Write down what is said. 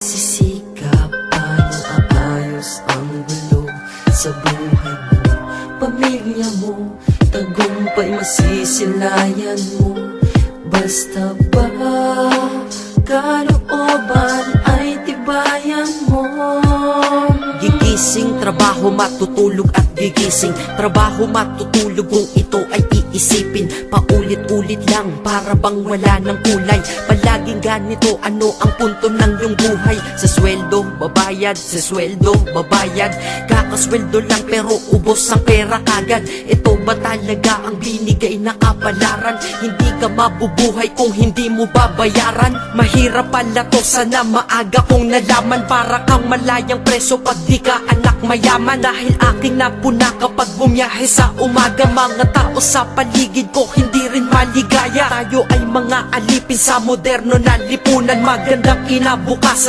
Sisikap paano aayos ang gulo sa buhay mo, pamilya mo, tagumpay masisilayan mo. Basta ba kalooban ay tibayan mo. Gigising, trabaho, matutulog at gigising. Trabaho, matutulog kung ito ay iisipin. Paulit-ulit lang para bang wala ng kulay. Palaging ganito, ano ang punto ng iyong buhay? Sa sweldo, babayad, sa sweldo, babayad. Kakasweldo lang pero ubos ang pera kagad. Ito ba talaga ang binigay na kapalaran? Hindi ka mabubuhay kung hindi mo babayaran. Mahirap pala to, sana maaga kong nalaman. Para kang malayang preso pag di ka anak mayaman. Dahil aking napuna kapag bumiyahe sa umaga. Mga tao sa paligid ko hindi rin maligaya. Tayo ay mga alipin sa moderno na lipunan. Magandang kinabukasan